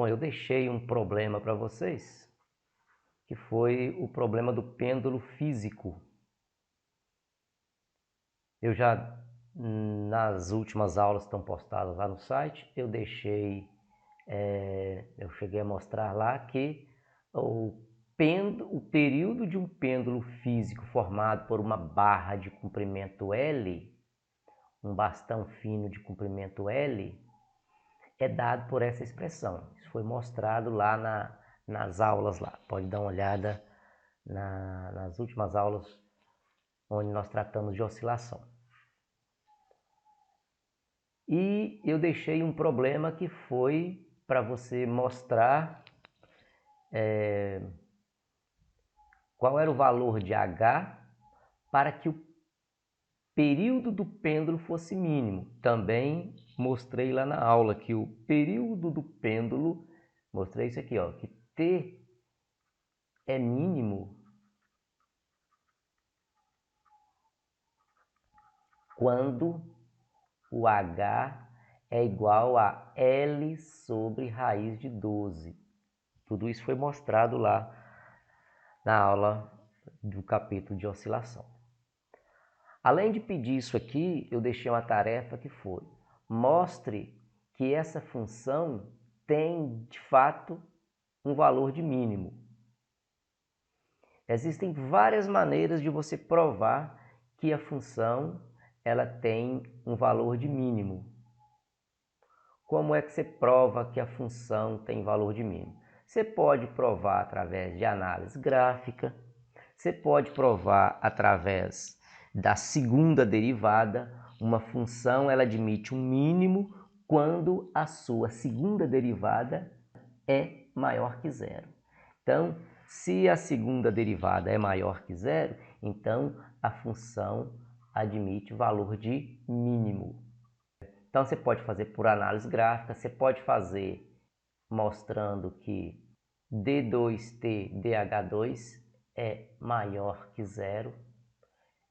Bom, eu deixei um problema para vocês, que foi o problema do pêndulo físico. Eu já, nas últimas aulas que estão postadas lá no site, eu cheguei a mostrar lá que o período de um pêndulo físico formado por uma barra de comprimento L, um bastão fino de comprimento L, é dado por essa expressão. Isso foi mostrado lá nas aulas lá. Pode dar uma olhada nas últimas aulas onde nós tratamos de oscilação. E eu deixei um problema que foi para você mostrar qual era o valor de H para que o período do pêndulo fosse mínimo. Também mostrei lá na aula que o período do pêndulo, mostrei isso aqui, ó, que T é mínimo quando o H é igual a L sobre raiz de 12. Tudo isso foi mostrado lá na aula do capítulo de oscilação. Além de pedir isso aqui, eu deixei uma tarefa que foi: mostre que essa função tem, de fato, um valor de mínimo. Existem várias maneiras de você provar que a função ela tem um valor de mínimo. Como é que você prova que a função tem valor de mínimo? Você pode provar através de análise gráfica, você pode provar através da segunda derivada. Uma função ela admite um mínimo quando a sua segunda derivada é maior que zero. Então, se a segunda derivada é maior que zero, então a função admite valor de mínimo. Então você pode fazer por análise gráfica, você pode fazer mostrando que D2T DH2 é maior que zero.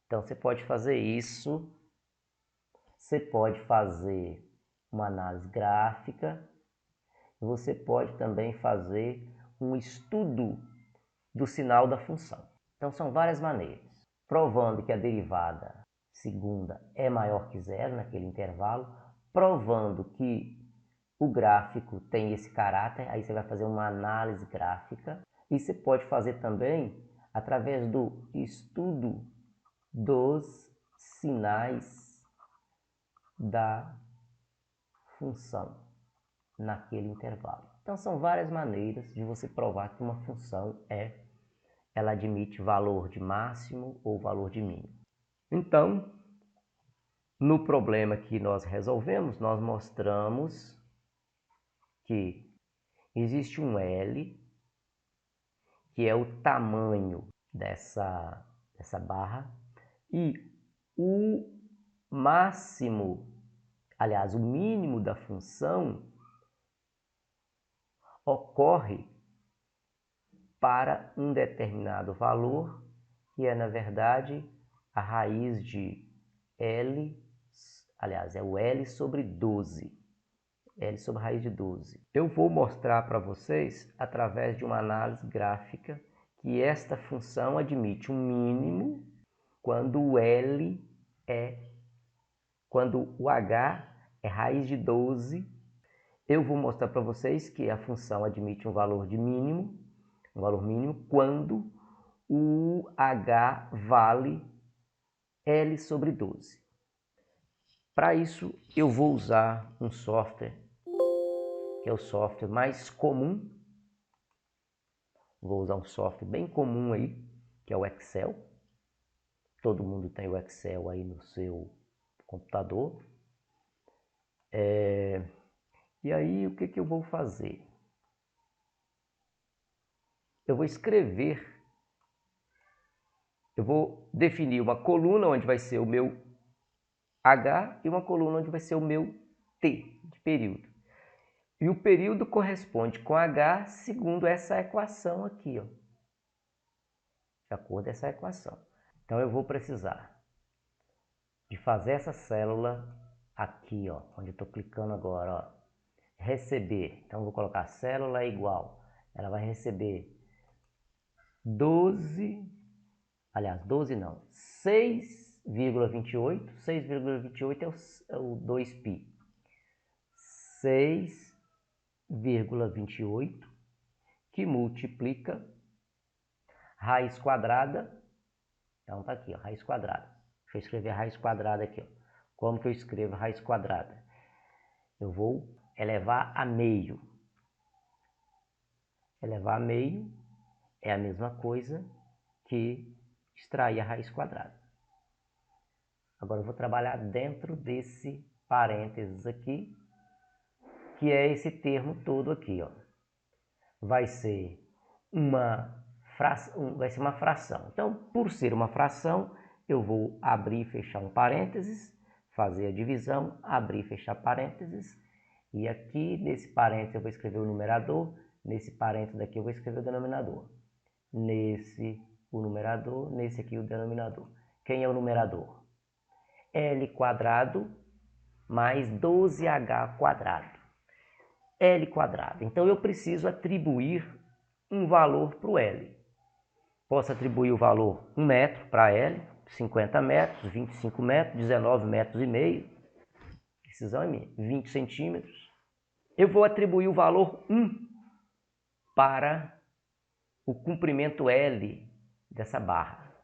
Então você pode fazer isso. Você pode fazer uma análise gráfica. Você pode também fazer um estudo do sinal da função. Então são várias maneiras. Provando que a derivada segunda é maior que zero naquele intervalo, provando que o gráfico tem esse caráter, aí você vai fazer uma análise gráfica. E você pode fazer também através do estudo dos sinais da função naquele intervalo. Então são várias maneiras de você provar que uma função ela admite valor de máximo ou valor de mínimo. Então, no problema que nós resolvemos, nós mostramos que existe um L, que é o tamanho dessa barra, e o máximo, aliás, o mínimo da função ocorre para um determinado valor, que é, na verdade, a raiz de L, aliás, é o L sobre 12. L sobre raiz de 12. Eu vou mostrar para vocês, através de uma análise gráfica, que esta função admite um mínimo quando o quando o H é raiz de 12. Eu vou mostrar para vocês que a função admite um valor mínimo quando o H vale L sobre 12. Para isso, eu vou usar um software, que é o software mais comum. Vou usar um software bem comum aí, que é o Excel. Todo mundo tem o Excel aí no seu computador. E aí, o que eu vou fazer? Eu vou definir uma coluna onde vai ser o meu H e uma coluna onde vai ser o meu T de período. E o período corresponde com H segundo essa equação aqui, ó. De acordo com essa equação. Então eu vou precisar de fazer essa célula aqui, ó, onde eu estou clicando agora, ó. receber, então vou colocar a célula igual, ela vai receber 12, aliás, 12 não, 6,28, 6,28 é o 2π, 6,28 que multiplica raiz quadrada, então tá aqui, ó, raiz quadrada. Deixa eu escrever a raiz quadrada aqui, ó. Como que eu escrevo a raiz quadrada? Eu vou elevar a meio. Elevar a meio é a mesma coisa que extrair a raiz quadrada. Agora eu vou trabalhar dentro desse parênteses aqui, que é esse termo todo aqui, ó. Vai ser uma fração. Então, por ser uma fração, eu vou abrir e fechar um parênteses, fazer a divisão, abrir e fechar parênteses, e aqui nesse parênteses eu vou escrever o numerador, nesse parênteses aqui eu vou escrever o denominador. Nesse o numerador, nesse aqui o denominador. Quem é o numerador? L quadrado mais 12H quadrado. L quadrado. Então eu preciso atribuir um valor para o L. Posso atribuir o valor 1 metro para L, 50 metros, 25 metros, 19 metros e meio, precisão é minha, 20 centímetros. Eu vou atribuir o valor 1 para o comprimento L dessa barra.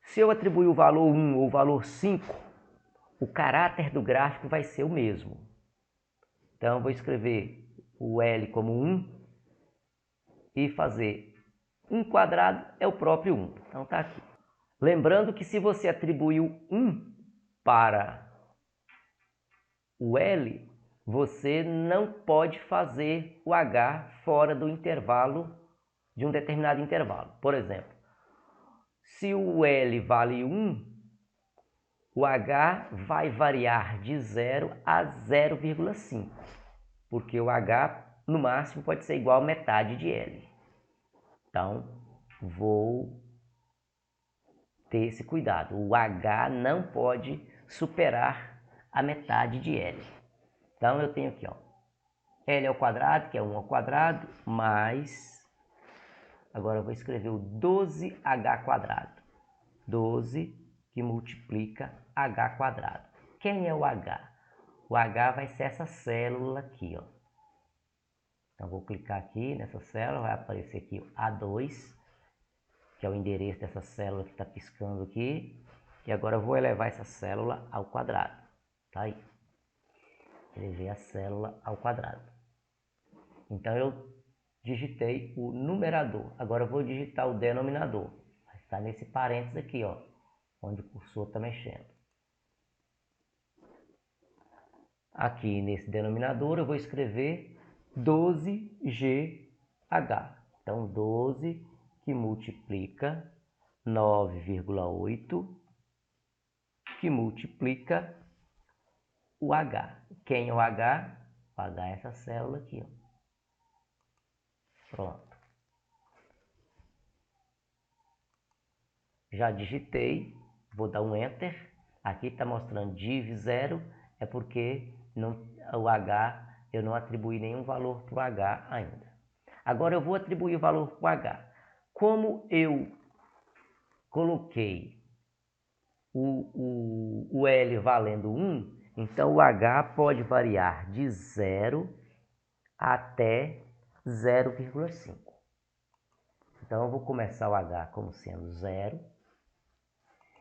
Se eu atribuir o valor 1 ou o valor 5, o caráter do gráfico vai ser o mesmo. Então eu vou escrever o L como 1 e fazer 1 quadrado é o próprio 1. Então tá aqui. Lembrando que se você atribuiu 1 para o L, você não pode fazer o H fora do intervalo, de um determinado intervalo. Por exemplo, se o L vale 1, o H vai variar de 0 a 0,5, porque o H no máximo pode ser igual a metade de L. Então, vou ter esse cuidado. O H não pode superar a metade de L. Então, eu tenho aqui, ó, L ao quadrado, que é 1 ao quadrado, mais... Agora eu vou escrever o 12H quadrado. 12 que multiplica H quadrado. Quem é o H? O H vai ser essa célula aqui, ó. Então, vou clicar aqui nessa célula, vai aparecer aqui o A2, que é o endereço dessa célula que está piscando aqui. E agora eu vou elevar essa célula ao quadrado. Tá aí. Elevei a célula ao quadrado. Então, eu digitei o numerador. Agora eu vou digitar o denominador. Vai estar nesse parênteses aqui, ó, onde o cursor está mexendo. Aqui nesse denominador eu vou escrever 12GH. Então, 12 que multiplica 9,8 que multiplica o H. Quem é o H? O H é essa célula aqui, ó. Pronto. Já digitei, vou dar um Enter. Aqui está mostrando div 0, é porque o H eu não atribuí nenhum valor para o H ainda. Agora eu vou atribuir o valor para o H. Como eu coloquei o L valendo 1, então o H pode variar de 0 até 0,5. Então eu vou começar o H como sendo 0.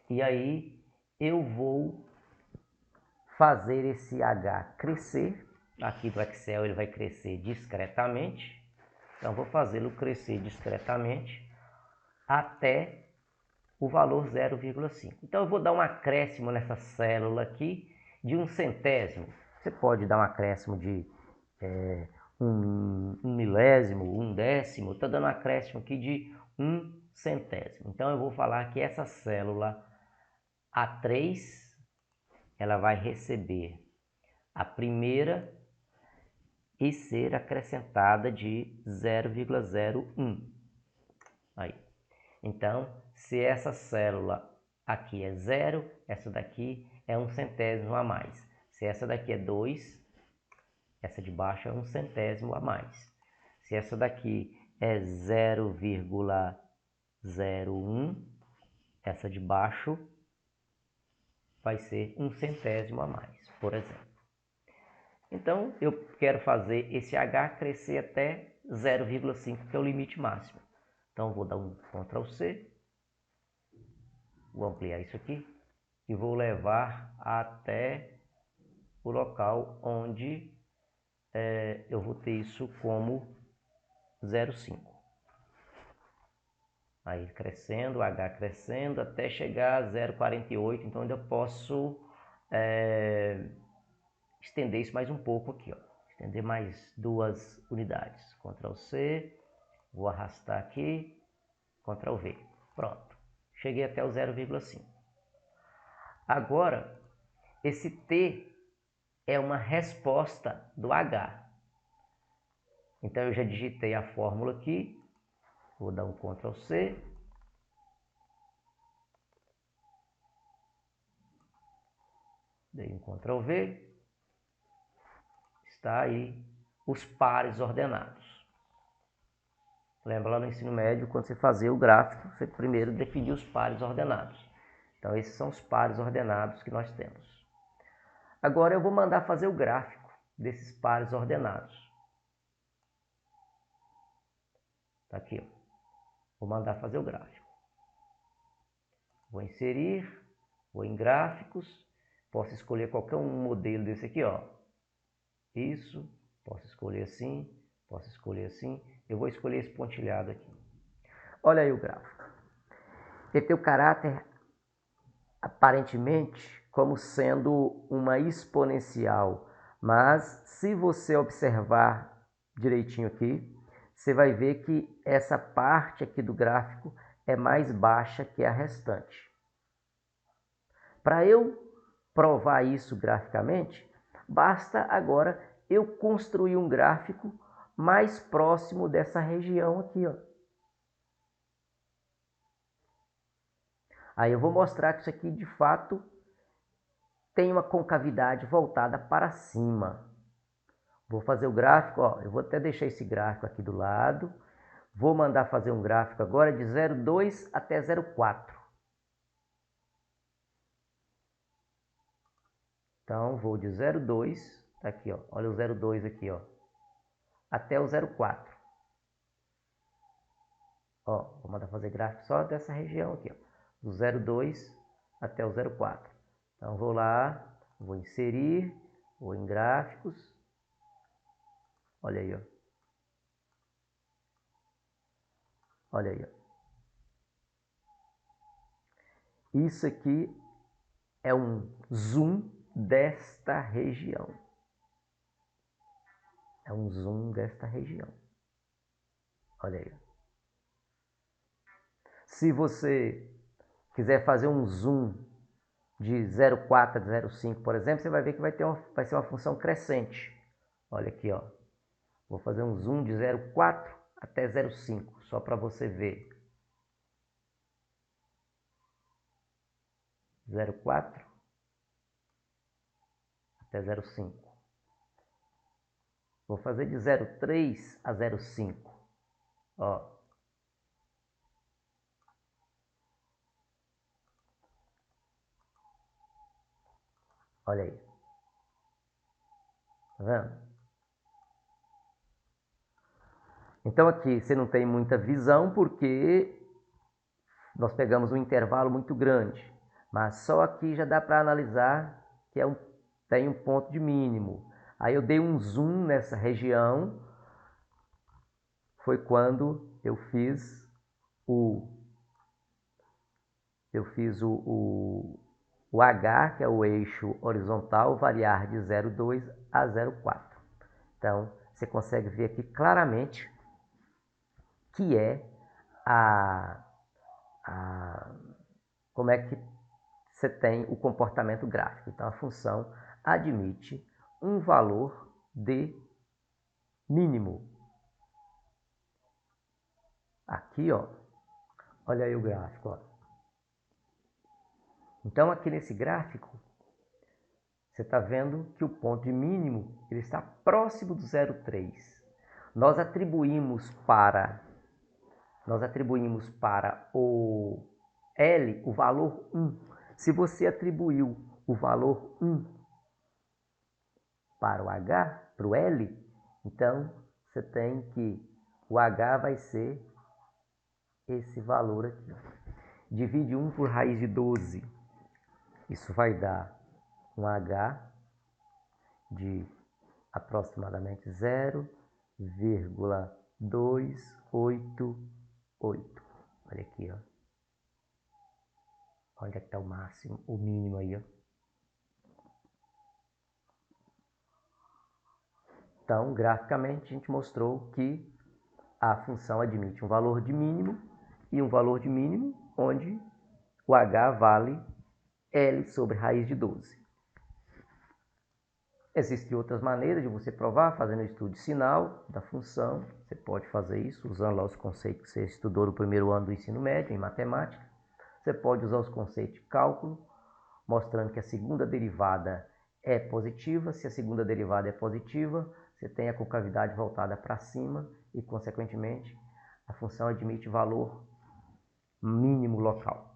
E aí eu vou fazer esse H crescer. Aqui do Excel ele vai crescer discretamente. Então vou fazê-lo crescer discretamente até o valor 0,5. Então eu vou dar um acréscimo nessa célula aqui de 1 centésimo. Você pode dar um acréscimo de 1 milésimo, 1 décimo. Estou dando um acréscimo aqui de 1 centésimo. Então eu vou falar que essa célula A3 ela vai receber a primeira e ser acrescentada de 0,01. Aí. Então, se essa célula aqui é 0, essa daqui é 1 centésimo a mais. Se essa daqui é 2, Essa de baixo é 1/100º a mais. Se essa daqui é 0,01, essa de baixo vai ser 1/100º a mais, por exemplo. Então, eu quero fazer esse H crescer até 0,5, que é o limite máximo. Então, vou dar um Ctrl C, vou ampliar isso aqui e vou levar até o local onde eu vou ter isso como 0,5. Aí crescendo, H crescendo, até chegar a 0,48, então ainda posso estender isso mais um pouco aqui, ó. Estender mais 2 unidades. Ctrl C, vou arrastar aqui, Ctrl V. Pronto. Cheguei até o 0,5. Agora, esse T é uma resposta do H. Então eu já digitei a fórmula aqui, vou dar um Ctrl C. Dei um Ctrl V. Está aí os pares ordenados. Lembra lá no ensino médio, quando você fazia o gráfico, você primeiro definia os pares ordenados. Então esses são os pares ordenados que nós temos. Agora eu vou mandar fazer o gráfico desses pares ordenados. Tá aqui, ó. Vou mandar fazer o gráfico. Vou inserir, vou em gráficos, posso escolher qualquer um modelo desse aqui, ó. Isso, posso escolher assim, posso escolher assim. Eu vou escolher esse pontilhado aqui. Olha aí o gráfico. Ele tem o caráter, aparentemente, como sendo uma exponencial. Mas, se você observar direitinho aqui, você vai ver que essa parte aqui do gráfico é mais baixa que a restante. Para eu provar isso graficamente, basta agora eu construir um gráfico mais próximo dessa região aqui, ó. Aí eu vou mostrar que isso aqui de fato tem uma concavidade voltada para cima. Vou fazer o gráfico, ó, eu vou até deixar esse gráfico aqui do lado. Vou mandar fazer um gráfico agora de 0,2 até 0,4. Então, vou de 0,2, tá aqui, ó, olha o 0,2 aqui, ó, até o 0,4. Ó, vou mandar fazer gráfico só dessa região aqui, ó, do 0,2 até o 0,4. Então, vou lá, vou inserir, vou em gráficos. Olha aí, ó. Olha aí, ó. Isso aqui é um zoom desta região. É um zoom desta região. Olha aí. Se você quiser fazer um zoom de 0,4 a 0,5, por exemplo, você vai ver que vai ser uma função crescente. Olha aqui, ó. Vou fazer um zoom de 0,4 até 0,5, só para você ver. 0,4 até 0,5. Vou fazer de 0,3 a 0,5. Ó. Olha aí. Tá vendo? Então aqui você não tem muita visão porque nós pegamos um intervalo muito grande. Mas só aqui já dá para analisar que tem um ponto de mínimo. Aí eu dei um zoom nessa região. Foi quando eu fiz o H, que é o eixo horizontal, variar de 0,2 a 0,4. Então, você consegue ver aqui claramente que é como é que você tem o comportamento gráfico. Então, a função admite um valor de mínimo. Aqui, ó, olha aí o gráfico, ó. Então, aqui nesse gráfico, Você está vendo que o ponto de mínimo ele está próximo do 0,3. Nós atribuímos para o L o valor 1. Se você atribuiu o valor 1 para o H, para o L, então você tem que o H vai ser esse valor aqui. Divide 1 por raiz de 12. Isso vai dar um H de aproximadamente 0,288. Olha aqui, ó. Onde é que está o máximo, o mínimo aí, ó. Então, graficamente, a gente mostrou que a função admite um valor de mínimo e um valor de mínimo, onde o H vale L sobre raiz de 12. Existem outras maneiras de você provar, fazendo o estudo de sinal da função. Você pode fazer isso usando lá os conceitos que você estudou no primeiro ano do ensino médio, em matemática. Você pode usar os conceitos de cálculo, mostrando que a segunda derivada é positiva. Se a segunda derivada é positiva, você tem a concavidade voltada para cima e, consequentemente, a função admite valor mínimo local.